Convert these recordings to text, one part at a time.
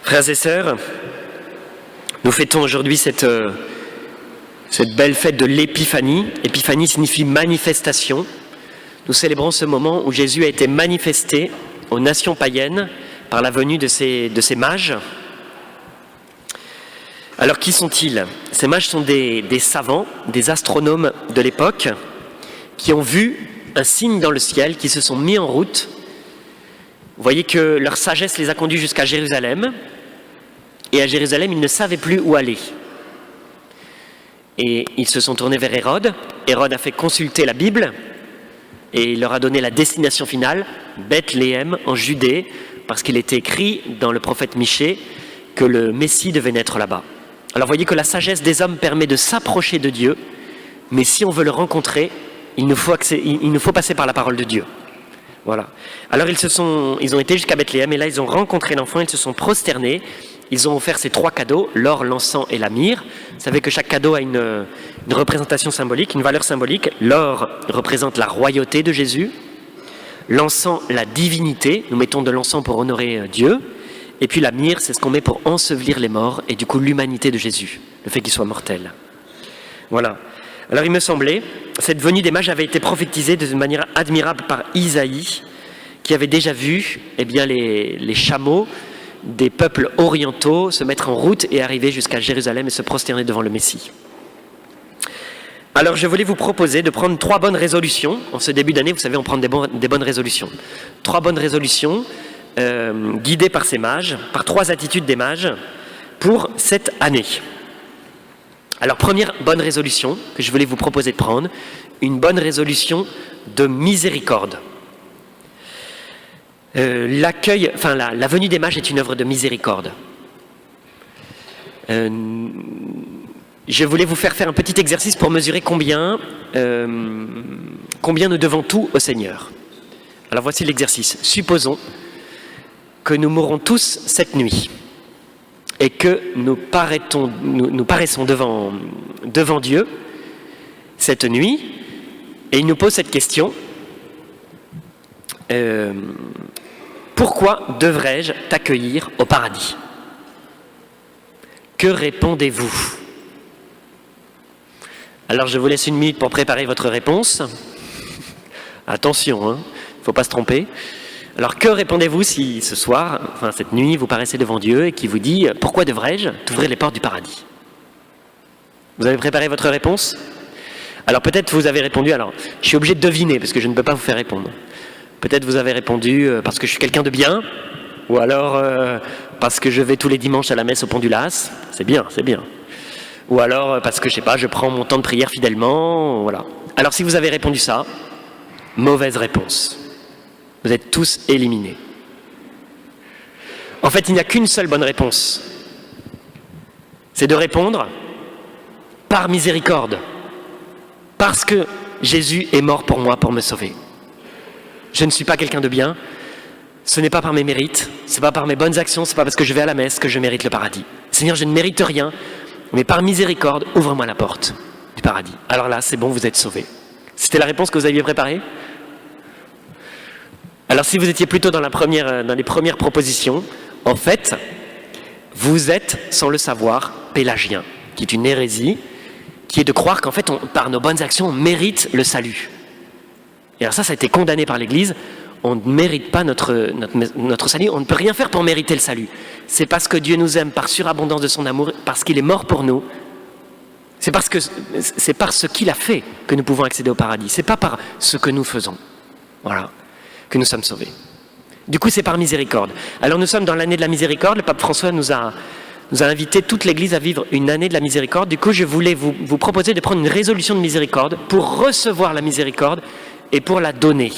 Frères et sœurs, nous fêtons aujourd'hui cette belle fête de l'Épiphanie. Épiphanie signifie manifestation. Nous célébrons ce moment où Jésus a été manifesté aux nations païennes par la venue de ces mages. Alors qui sont-ils? Ces mages sont des savants, des astronomes de l'époque qui ont vu un signe dans le ciel, qui se sont mis en route. Vous voyez que leur sagesse les a conduits jusqu'à Jérusalem. Et à Jérusalem, ils ne savaient plus où aller. Et ils se sont tournés vers Hérode. Hérode a fait consulter la Bible et il leur a donné la destination finale, Bethléem en Judée, parce qu'il était écrit dans le prophète Michée que le Messie devait naître là-bas. Alors vous voyez que la sagesse des hommes permet de s'approcher de Dieu, mais si on veut le rencontrer, il nous faut passer par la parole de Dieu. Voilà. Alors ils ont été jusqu'à Bethléem et là ils ont rencontré l'enfant, ils se sont prosternés. Ils ont offert ces 3 cadeaux, l'or, l'encens et la myrrhe. Vous savez que chaque cadeau a une représentation symbolique, une valeur symbolique. L'or représente la royauté de Jésus. L'encens, la divinité. Nous mettons de l'encens pour honorer Dieu. Et puis la myrrhe, c'est ce qu'on met pour ensevelir les morts. Et du coup, l'humanité de Jésus, le fait qu'il soit mortel. Voilà. Alors il me semblait, cette venue des mages avait été prophétisée de manière admirable par Isaïe, qui avait déjà vu les chameaux des peuples orientaux se mettre en route et arriver jusqu'à Jérusalem et se prosterner devant le Messie. Alors je voulais vous proposer de prendre 3 bonnes résolutions. En ce début d'année, vous savez, on prend des bonnes résolutions. 3 bonnes résolutions guidées par ces mages, par 3 attitudes des mages pour cette année. Alors première bonne résolution que je voulais vous proposer de prendre, une bonne résolution de miséricorde. La venue des mages est une œuvre de miséricorde. Je voulais vous faire un petit exercice pour mesurer combien nous devons tout au Seigneur. Alors voici l'exercice. Supposons que nous mourrons tous cette nuit et que nous paraissons devant Dieu cette nuit et il nous pose cette question. Pourquoi devrais-je t'accueillir au paradis? Que répondez-vous? Alors je vous laisse 1 minute pour préparer votre réponse. Attention, il ne faut pas se tromper. Alors que répondez-vous si ce soir, cette nuit, vous paraissez devant Dieu et qu'il vous dit « Pourquoi devrais-je t'ouvrir les portes du paradis ?» Vous avez préparé votre réponse? Alors peut-être vous avez répondu, alors je suis obligé de deviner parce que je ne peux pas vous faire répondre. Peut-être vous avez répondu parce que je suis quelqu'un de bien, ou alors parce que je vais tous les dimanches à la messe au Pont du Las, c'est bien. Ou alors parce que, je prends mon temps de prière fidèlement, voilà. Alors si vous avez répondu ça, mauvaise réponse. Vous êtes tous éliminés. En fait, il n'y a qu'une seule bonne réponse. C'est de répondre par miséricorde. Parce que Jésus est mort pour moi, pour me sauver. Je ne suis pas quelqu'un de bien, ce n'est pas par mes mérites, ce n'est pas par mes bonnes actions, ce n'est pas parce que je vais à la messe que je mérite le paradis. Seigneur, je ne mérite rien, mais par miséricorde, ouvre-moi la porte du paradis. Alors là, c'est bon, vous êtes sauvés. C'était la réponse que vous aviez préparée? Alors si vous étiez plutôt dans les premières propositions, en fait, vous êtes, sans le savoir, pélagien, qui est une hérésie, qui est de croire qu'en fait, par nos bonnes actions, on mérite le salut. Et alors ça a été condamné par l'Église. On ne mérite pas notre salut. On ne peut rien faire pour mériter le salut. C'est parce que Dieu nous aime par surabondance de son amour, parce qu'il est mort pour nous. C'est par ce qu'il a fait que nous pouvons accéder au paradis. C'est pas par ce que nous faisons. Voilà, que nous sommes sauvés. Du coup, c'est par miséricorde. Alors nous sommes dans l'année de la miséricorde. Le pape François nous a invité toute l'Église à vivre une année de la miséricorde. Du coup, je voulais vous proposer de prendre une résolution de miséricorde pour recevoir la miséricorde et pour la donner.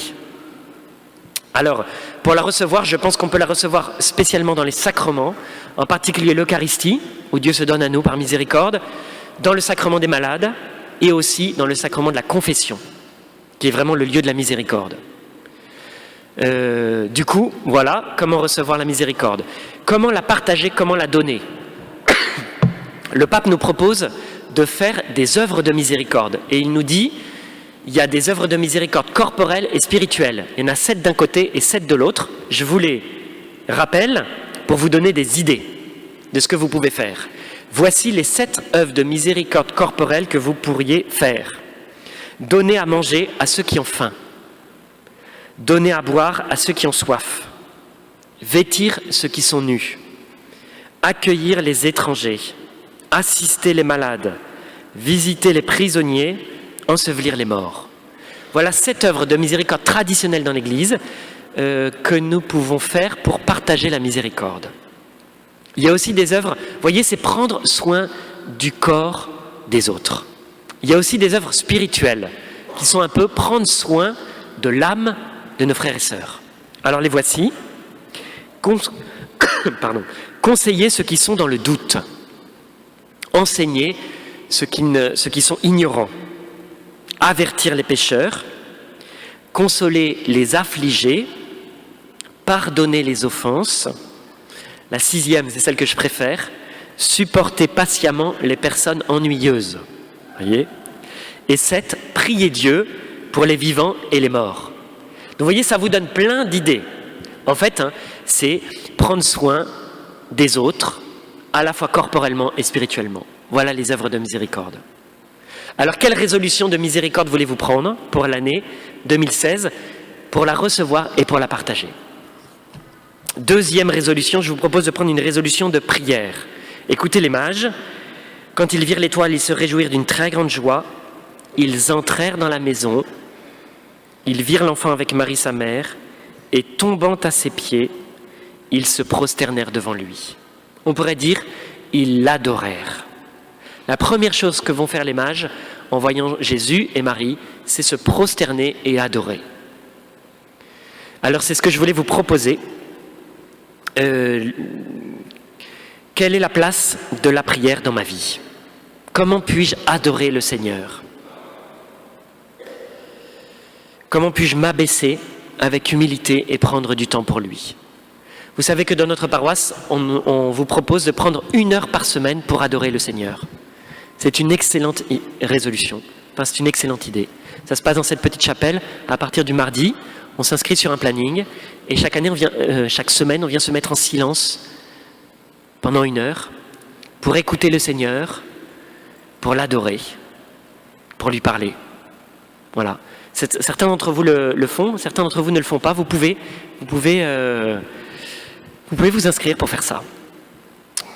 Alors, pour la recevoir, je pense qu'on peut la recevoir spécialement dans les sacrements, en particulier l'Eucharistie, où Dieu se donne à nous par miséricorde, dans le sacrement des malades, et aussi dans le sacrement de la confession, qui est vraiment le lieu de la miséricorde. Du coup, voilà comment recevoir la miséricorde. Comment la partager, comment la donner? Le pape nous propose de faire des œuvres de miséricorde, et il nous dit il y a des œuvres de miséricorde corporelles et spirituelles. Il y en a 7 d'un côté et 7 de l'autre. Je vous les rappelle pour vous donner des idées. de ce que vous pouvez faire. Voici les 7 œuvres de miséricorde corporelle que vous pourriez faire. Donner à manger à ceux qui ont faim. Donner à boire à ceux qui ont soif. Vêtir ceux qui sont nus. Accueillir les étrangers. Assister les malades. Visiter les prisonniers. Ensevelir les morts. Voilà 7 œuvres de miséricorde traditionnelles dans l'Église que nous pouvons faire pour partager la miséricorde. Il y a aussi des œuvres, vous voyez, c'est prendre soin du corps des autres. Il y a aussi des œuvres spirituelles qui sont un peu prendre soin de l'âme de nos frères et sœurs. Alors les voici. Conseiller ceux qui sont dans le doute. Enseigner ceux qui sont ignorants. Avertir les pécheurs. Consoler les affligés. Pardonner les offenses. La 6e, c'est celle que je préfère. Supporter patiemment les personnes ennuyeuses. Voyez ? Et 7, prier Dieu pour les vivants et les morts. Donc vous voyez, ça vous donne plein d'idées. En fait, c'est prendre soin des autres, à la fois corporellement et spirituellement. Voilà les œuvres de miséricorde. Alors, quelle résolution de miséricorde voulez-vous prendre pour l'année 2016 pour la recevoir et pour la partager? Deuxième résolution, je vous propose de prendre une résolution de prière. Écoutez les mages. Quand ils virent l'étoile, ils se réjouirent d'une très grande joie. Ils entrèrent dans la maison. Ils virent l'enfant avec Marie sa mère. Et tombant à ses pieds, ils se prosternèrent devant lui. On pourrait dire, ils l'adorèrent. La première chose que vont faire les mages en voyant Jésus et Marie, c'est se prosterner et adorer. Alors c'est ce que je voulais vous proposer. Quelle est la place de la prière dans ma vie? Comment puis-je adorer le Seigneur? Comment puis-je m'abaisser avec humilité et prendre du temps pour lui? Vous savez que dans notre paroisse, on vous propose de prendre 1 heure par semaine pour adorer le Seigneur. C'est une excellente résolution, enfin c'est une excellente idée. Ça se passe dans cette petite chapelle à partir du mardi. On s'inscrit sur un planning et chaque semaine, on vient se mettre en silence pendant 1 heure pour écouter le Seigneur, pour l'adorer, pour lui parler. Voilà. Certains d'entre vous le font, certains d'entre vous ne le font pas. Vous pouvez vous inscrire pour faire ça.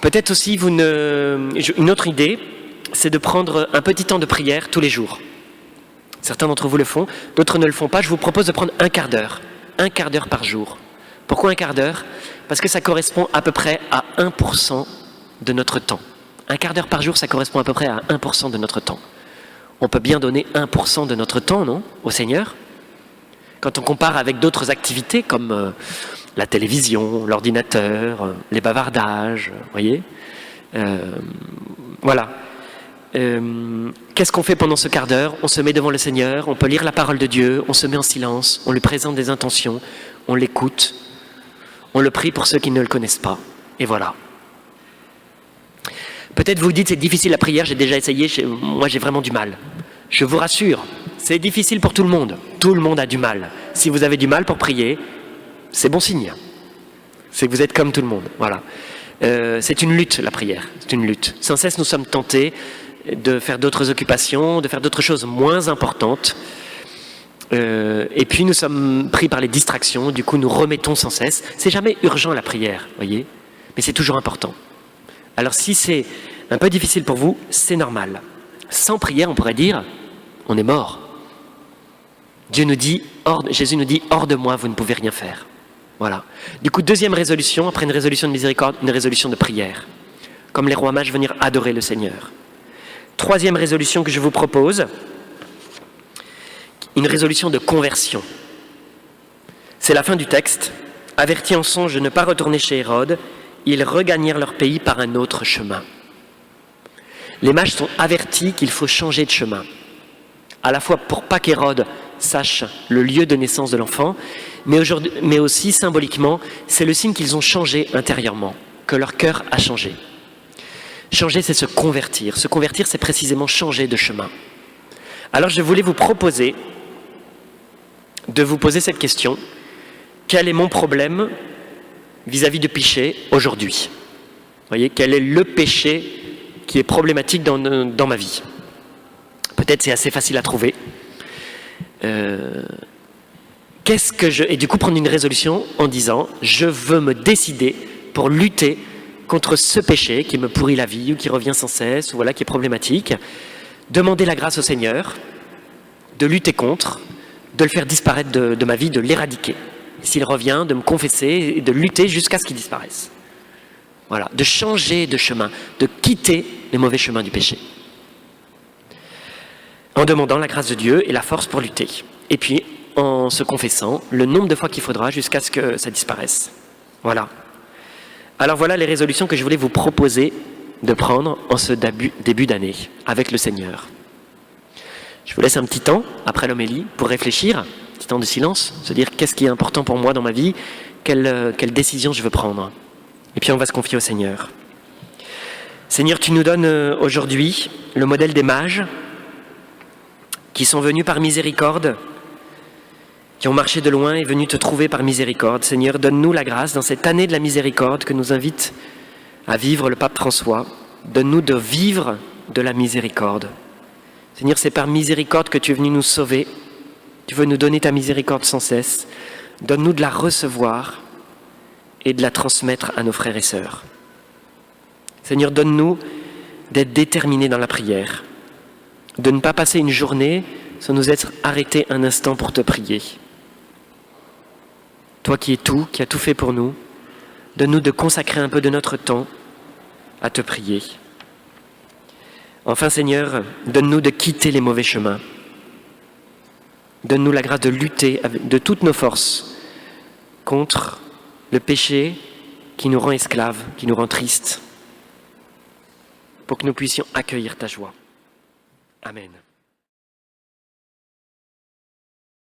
Peut-être aussi, une autre idée, c'est de prendre un petit temps de prière tous les jours. Certains d'entre vous le font, d'autres ne le font pas. Je vous propose de prendre 1 quart d'heure. 1 quart d'heure par jour. Pourquoi 1 quart d'heure? Parce que ça correspond à peu près à 1% de notre temps. 1 quart d'heure par jour, ça correspond à peu près à 1% de notre temps. On peut bien donner 1% de notre temps, non, au Seigneur? Quand on compare avec d'autres activités comme la télévision, l'ordinateur, les bavardages, vous voyez, voilà. Qu'est-ce qu'on fait pendant ce quart d'heure? On se met devant le Seigneur, on peut lire la parole de Dieu, on se met en silence, on lui présente des intentions, on l'écoute, on le prie pour ceux qui ne le connaissent pas. Et voilà. Peut-être vous dites, c'est difficile la prière, j'ai déjà essayé, moi j'ai vraiment du mal. Je vous rassure, c'est difficile pour tout le monde. Tout le monde a du mal. Si vous avez du mal pour prier, c'est bon signe. C'est que vous êtes comme tout le monde. Voilà. C'est une lutte, la prière. C'est une lutte. Sans cesse, nous sommes tentés de faire d'autres occupations, de faire d'autres choses moins importantes. Et puis nous sommes pris par les distractions, du coup nous remettons sans cesse. C'est jamais urgent la prière, voyez, mais c'est toujours important. Alors si c'est un peu difficile pour vous, c'est normal. Sans prière, on pourrait dire, on est mort. Jésus nous dit, hors de moi, vous ne pouvez rien faire. Voilà. Du coup, deuxième résolution, après une résolution de miséricorde, une résolution de prière. Comme les rois mages, venir adorer le Seigneur. Troisième résolution que je vous propose, une résolution de conversion. C'est la fin du texte. Avertis en songe de ne pas retourner chez Hérode, ils regagnèrent leur pays par un autre chemin. Les mages sont avertis qu'il faut changer de chemin. À la fois pour pas qu'Hérode sache le lieu de naissance de l'enfant, mais aussi symboliquement, c'est le signe qu'ils ont changé intérieurement, que leur cœur a changé. Changer, c'est se convertir. Se convertir, c'est précisément changer de chemin. Alors je voulais vous proposer de vous poser cette question. Quel est mon problème vis-à-vis du péché aujourd'hui? voyez, quel est le péché qui est problématique dans ma vie. Peut-être c'est assez facile à trouver. Et du coup prendre une résolution en disant « Je veux me décider pour lutter contre ce péché qui me pourrit la vie ou qui revient sans cesse ou voilà, qui est problématique. Demander la grâce au Seigneur, de lutter contre, de le faire disparaître de ma vie, de l'éradiquer. S'il revient, de me confesser et de lutter jusqu'à ce qu'il disparaisse. Voilà, de changer de chemin, de quitter les mauvais chemins du péché. En demandant la grâce de Dieu et la force pour lutter. Et puis, en se confessant le nombre de fois qu'il faudra jusqu'à ce que ça disparaisse. Voilà. Alors voilà les résolutions que je voulais vous proposer de prendre en ce début d'année avec le Seigneur. Je vous laisse un petit temps après l'homélie pour réfléchir, un petit temps de silence, se dire qu'est-ce qui est important pour moi dans ma vie, quelle décision je veux prendre. Et puis on va se confier au Seigneur. Seigneur, tu nous donnes aujourd'hui le modèle des mages qui sont venus par miséricorde, qui ont marché de loin et venus te trouver par miséricorde. Seigneur, donne-nous la grâce dans cette année de la miséricorde que nous invite à vivre le pape François. Donne-nous de vivre de la miséricorde. Seigneur, c'est par miséricorde que tu es venu nous sauver. Tu veux nous donner ta miséricorde sans cesse. Donne-nous de la recevoir et de la transmettre à nos frères et sœurs. Seigneur, donne-nous d'être déterminés dans la prière, de ne pas passer une journée sans nous être arrêtés un instant pour te prier. Toi qui es tout, qui as tout fait pour nous, donne-nous de consacrer un peu de notre temps à te prier. Enfin, Seigneur, donne-nous de quitter les mauvais chemins. Donne-nous la grâce de lutter de toutes nos forces contre le péché qui nous rend esclaves, qui nous rend tristes, pour que nous puissions accueillir ta joie. Amen.